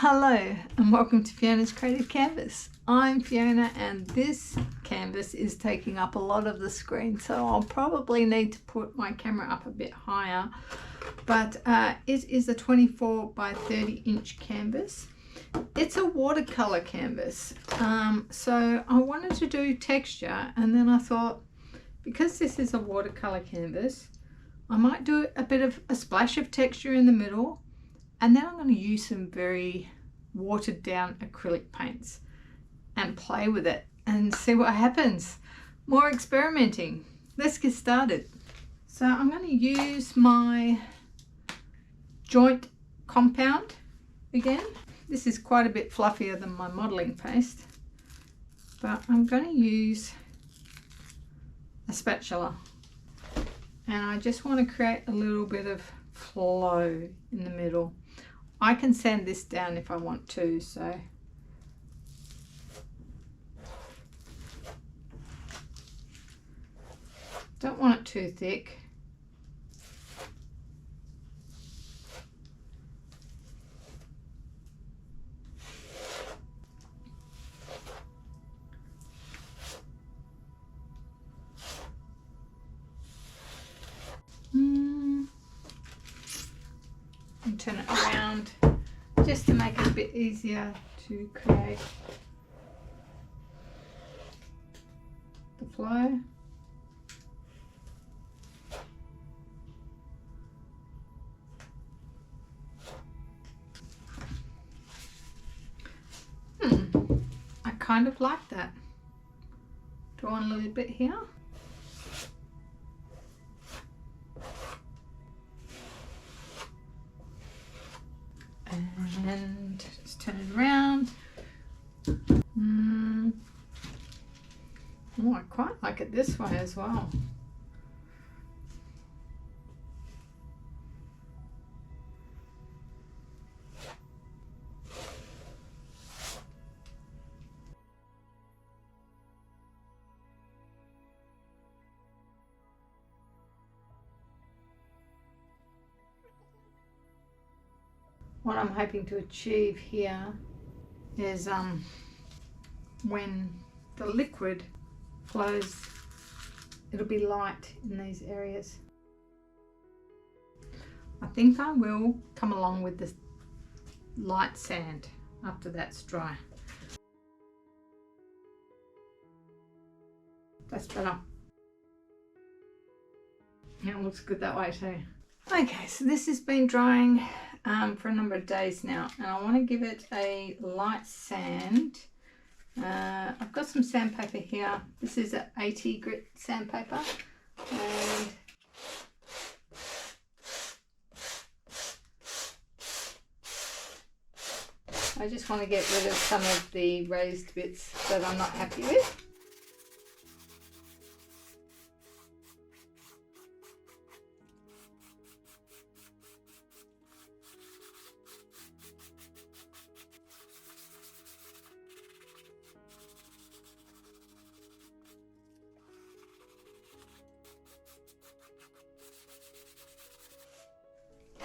Hello and welcome to Fiona's Creative Canvas. I'm Fiona and this canvas is taking up a lot of the screen, so I'll probably need to put my camera up a bit higher, but it is a 24 by 30 inch canvas. It's a watercolor canvas, so I wanted to do texture, and then I thought, because this is a watercolor canvas, I might do a bit of a splash of texture in the middle, and then I'm going to use some very watered down acrylic paints and play with it and see what happens. More experimenting. Let's get started. So I'm going to use my joint compound again. This is quite a bit fluffier than my modelling paste, but I'm going to use a spatula, and I just want to create a little bit of flow in the middle. I can sand this down if I want to, so don't want it too thick. And turn it around just to make it a bit easier to create the flow. I kind of like that. Draw on a little bit here. And just turn it around. Oh, I quite like it this way as well. What I'm hoping to achieve here is when the liquid flows, it'll be light in these areas. I think I will come along with this light sand after that's dry. That's better. Yeah, it looks good that way too. Okay, so this has been drying for a number of days now, and I want to give it a light sand. I've got some sandpaper here. This is an 80 grit sandpaper, and I just want to get rid of some of the raised bits that I'm not happy with.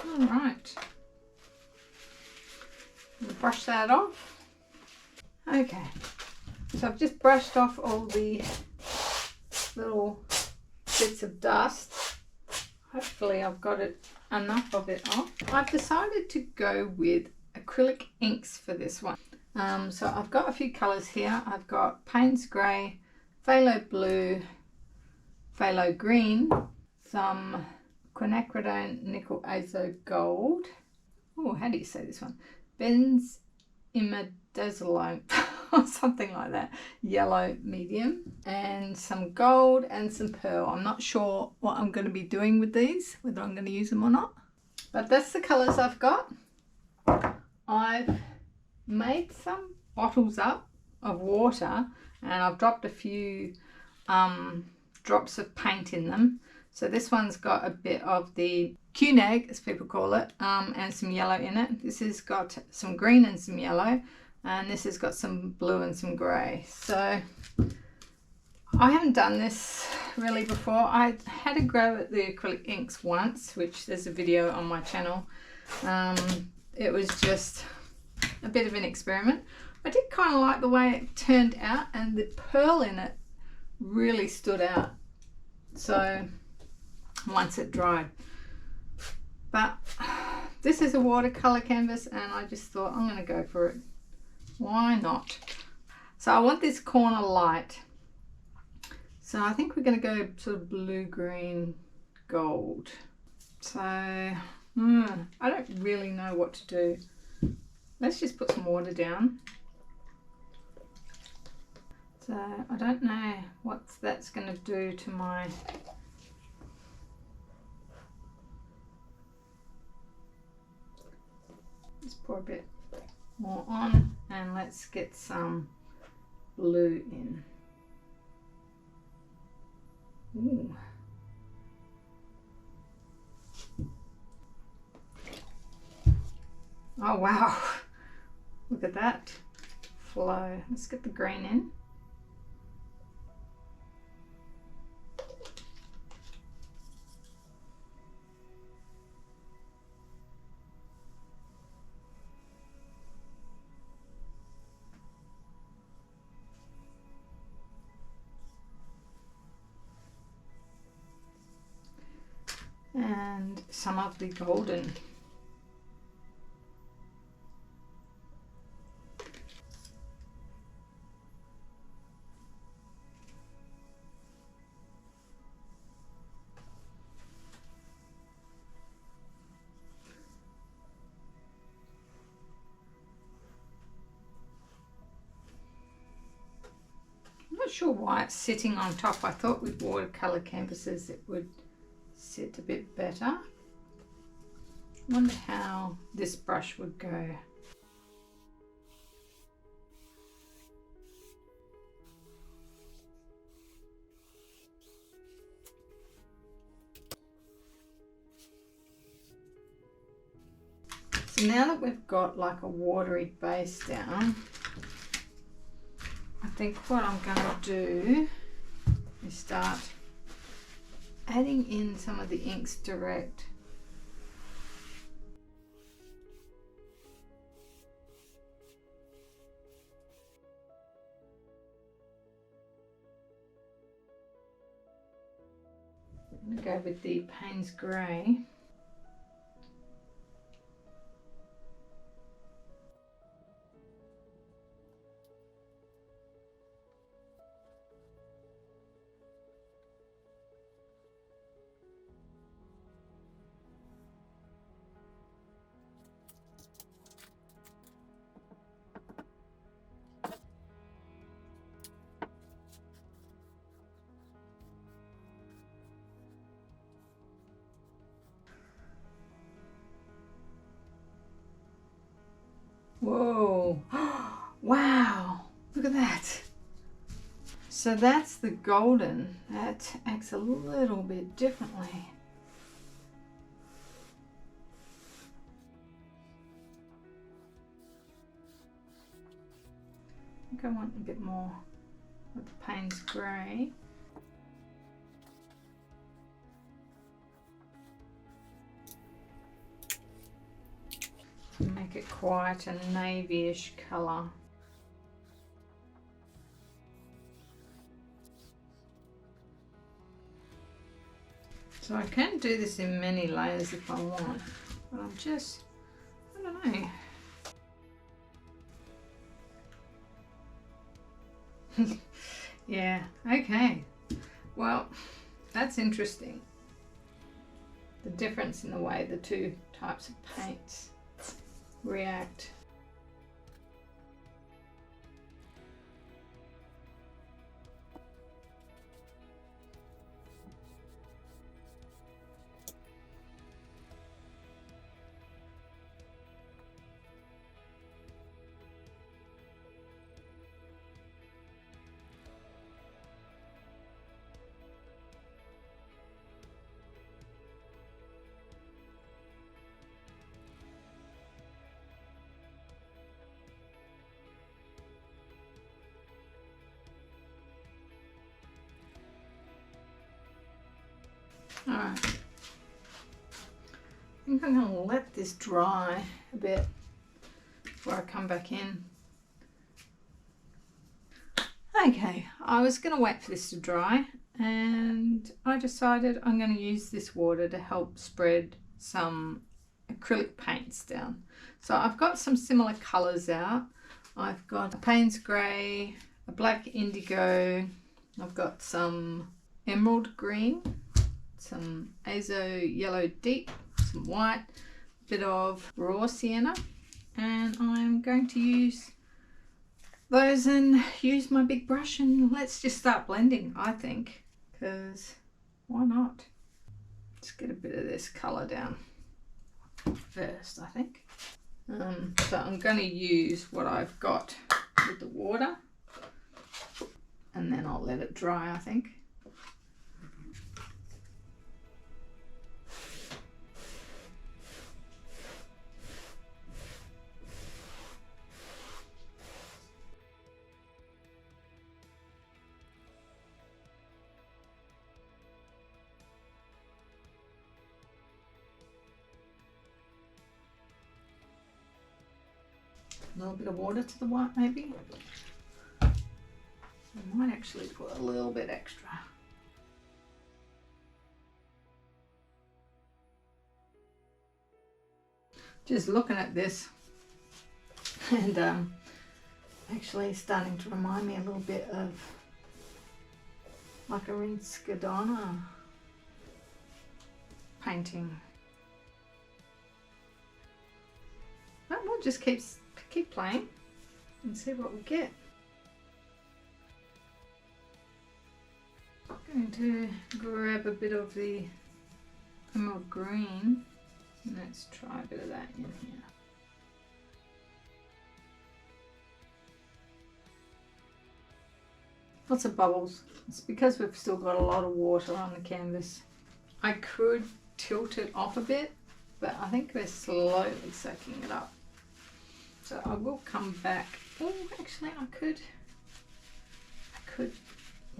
All right, brush that off. Okay, so I've just brushed off all the little bits of dust. Hopefully I've got enough of it off. I've decided to go with acrylic inks for this one. So I've got a few colours here. I've got Payne's Grey, Phthalo Blue, Phthalo Green, some quinacridone nickel azo gold. Oh, how do you say this one? Benzimidazolone or something like that. Yellow medium, and some gold and some pearl. I'm not sure what I'm going to be doing with these, whether I'm going to use them or not, but that's the colours I've got. I've made some bottles up of water, and I've dropped a few drops of paint in them. So this one's got a bit of the QNAG, as people call it, and some yellow in it. This has got some green and some yellow, and this has got some blue and some grey. So I haven't done this really before. I had a go at the acrylic inks once, which there's a video on my channel. It was just a bit of an experiment. I did kind of like the way it turned out, and the pearl in it really stood out. So once it dried. But this is a watercolor canvas, and I just thought I'm going to go for it. Why not? So I want this corner light. So I think we're going to go sort of blue, green, gold. So I don't really know what to do. Let's just put some water down. So I don't know what that's going to do to my... Let's pour a bit more on, and let's get some blue in. Ooh. Oh wow, look at that flow. Let's get the green in. And some of the golden. I'm not sure why it's sitting on top. I thought with watercolor canvases it would sit a bit better. I wonder how this brush would go. So now that we've got like a watery base down, I think what I'm going to do is start adding in some of the inks direct. I'm going to go with the Payne's Grey. Whoa, wow, look at that. So that's the golden. That acts a little bit differently. I think I want a bit more of the Payne's Grey. Make it quite a navy-ish colour. So I can do this in many layers if I want, but I'm just, I don't know. Yeah, okay. Well, that's interesting. The difference in the way the two types of paints react. Alright, I think I'm going to let this dry a bit before I come back in. Okay, I was going to wait for this to dry, and I decided I'm going to use this water to help spread some acrylic paints down. So I've got some similar colours out. I've got a Payne's Grey, a black indigo, I've got some emerald green, some azo yellow deep, some white, a bit of raw sienna, and I'm going to use those and use my big brush, and let's just start blending, I think, because why not? Let's get a bit of this colour down first, I think. So I'm going to use what I've got with the water, and then I'll let it dry, I think. A little bit of water to the white, maybe. I might actually put a little bit extra. Just looking at this, and actually starting to remind me a little bit of like a Rinskadana painting. But we'll just keep playing and see what we get. I'm going to grab a bit of the emerald green, and let's try a bit of that in here. Lots of bubbles. It's because we've still got a lot of water on the canvas. I could tilt it off a bit, but I think we're slowly soaking it up. So I will come back. Oh, actually I could,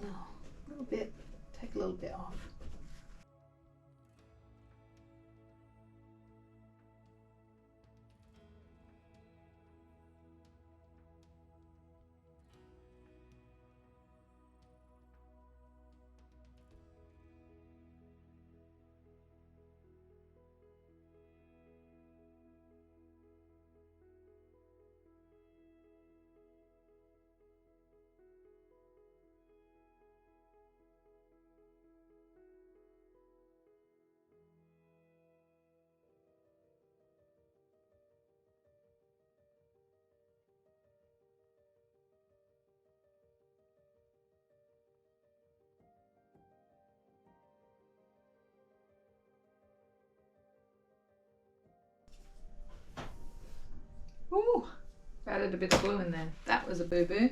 no, a little bit, take a little bit off. Ooh, added a bit of blue in there. That was a boo-boo.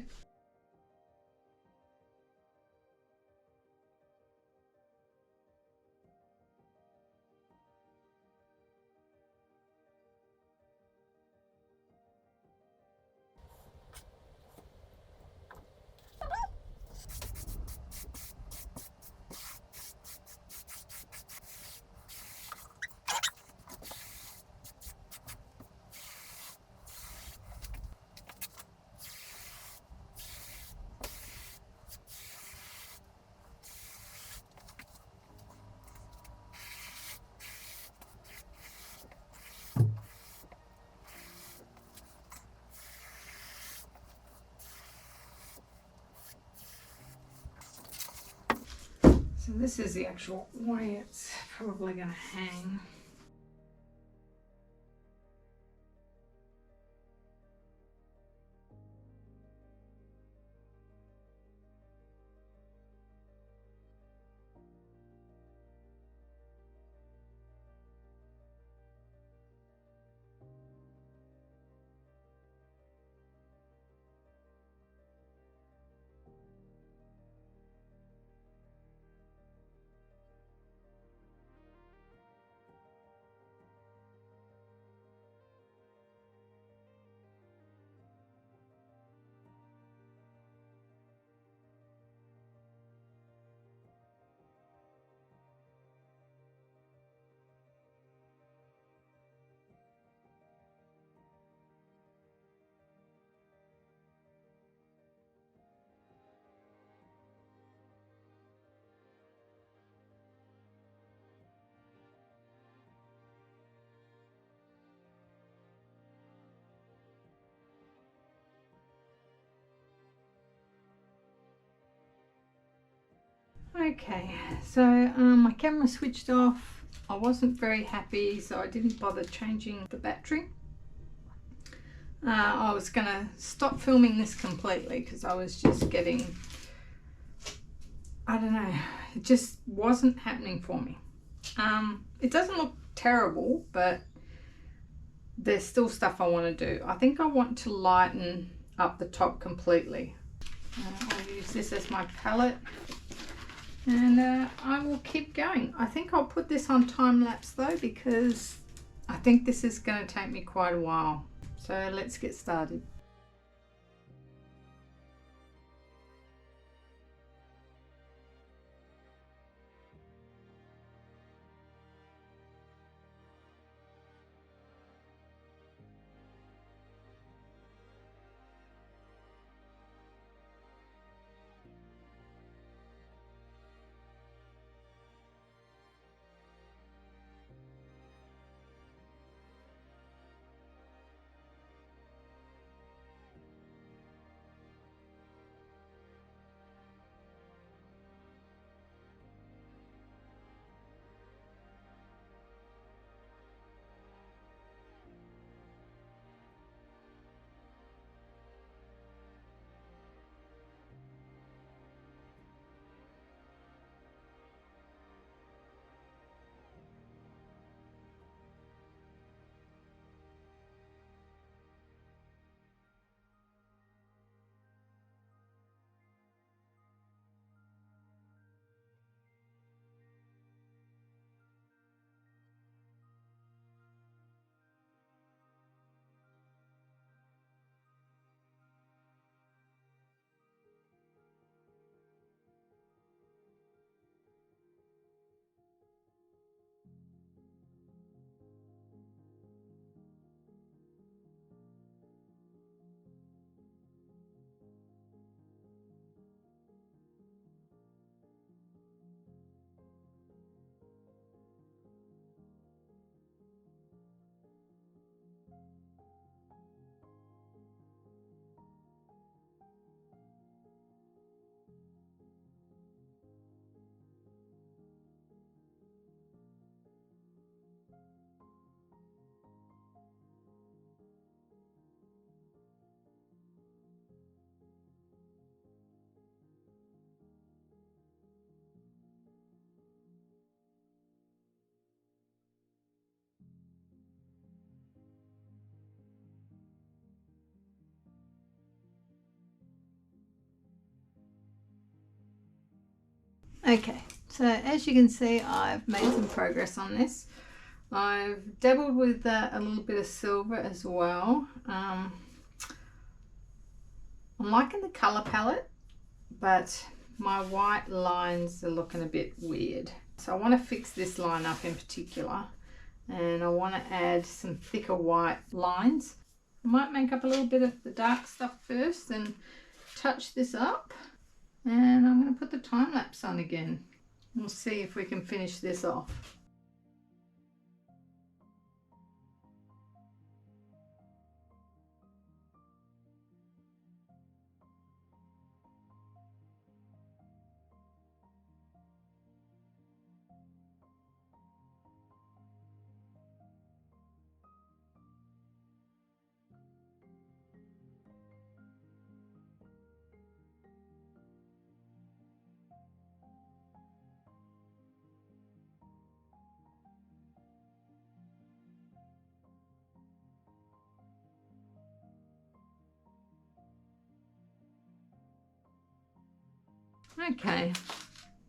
So this is the actual way it's probably going to hang. Okay, so my camera switched off. I wasn't very happy, so I didn't bother changing the battery. I was gonna stop filming this completely because I was just getting, I don't know, it just wasn't happening for me. It doesn't look terrible, but there's still stuff I want to do. I think I want to lighten up the top completely. I'll use this as my palette, and I will keep going. I think I'll put this on time lapse though, because I think this is going to take me quite a while. So let's get started. Okay, so as you can see, I've made some progress on this. I've dabbled with a little bit of silver as well. I'm liking the color palette, but my white lines are looking a bit weird. So I want to fix this line up in particular, and I want to add some thicker white lines. I might make up a little bit of the dark stuff first and touch this up. And I'm going to put the time lapse on again. We'll see if we can finish this off. Okay,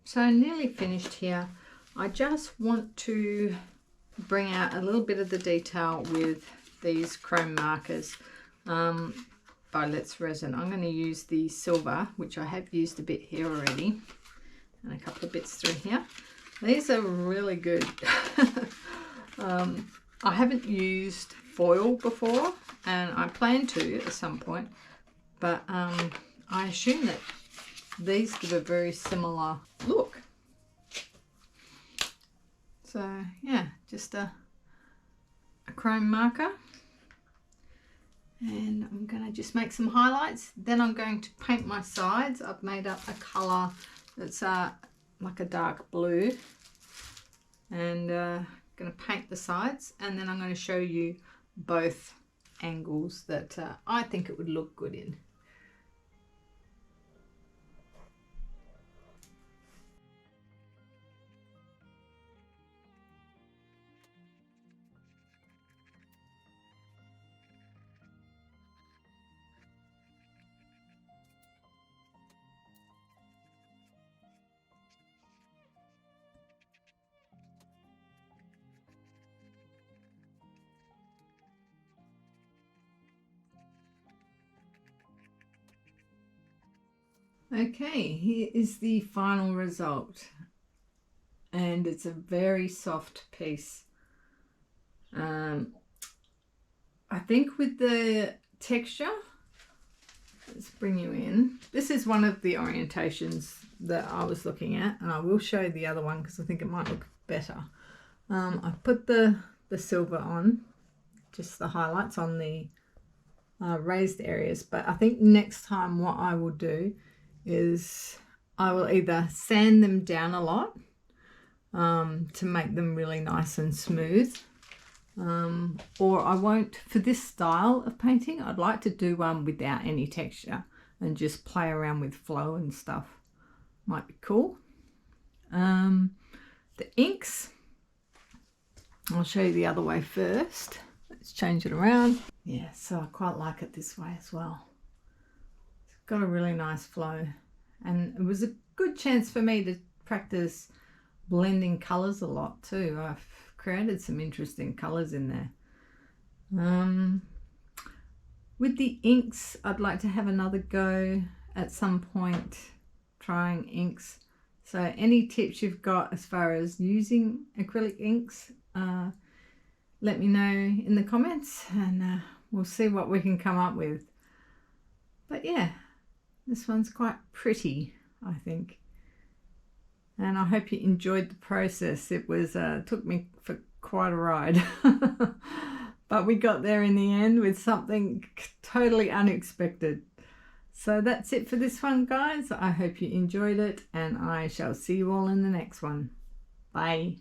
so nearly finished here. I just want to bring out a little bit of the detail with these chrome markers by Let's Resin. I'm going to use the silver, which I have used a bit here already, and a couple of bits through here. These are really good. I haven't used foil before, and I plan to at some point, but I assume that these give a very similar look. So yeah, just a chrome marker, and I'm going to just make some highlights. Then I'm going to paint my sides. I've made up a colour that's like a dark blue, and going to paint the sides, and then I'm going to show you both angles that I think it would look good in. Okay, here is the final result, and it's a very soft piece. I think with the texture, let's bring you in. This is one of the orientations that I was looking at, and I will show you the other one because I think it might look better. I put the silver on, just the highlights on the raised areas, but I think next time what I will do is I will either sand them down a lot to make them really nice and smooth, or I won't. For this style of painting, I'd like to do one without any texture and just play around with flow and stuff. Might be cool. The inks, I'll show you the other way first. Let's change it around. Yeah, so I quite like it this way as well. It's got a really nice flow, and it was a good chance for me to practice blending colours a lot too. I've created some interesting colours in there. With the inks, I'd like to have another go at some point trying inks. So any tips you've got as far as using acrylic inks, let me know in the comments, and we'll see what we can come up with. But yeah, this one's quite pretty, I think. And I hope you enjoyed the process. It was took me for quite a ride. But we got there in the end with something totally unexpected. So that's it for this one, guys. I hope you enjoyed it, and I shall see you all in the next one. Bye.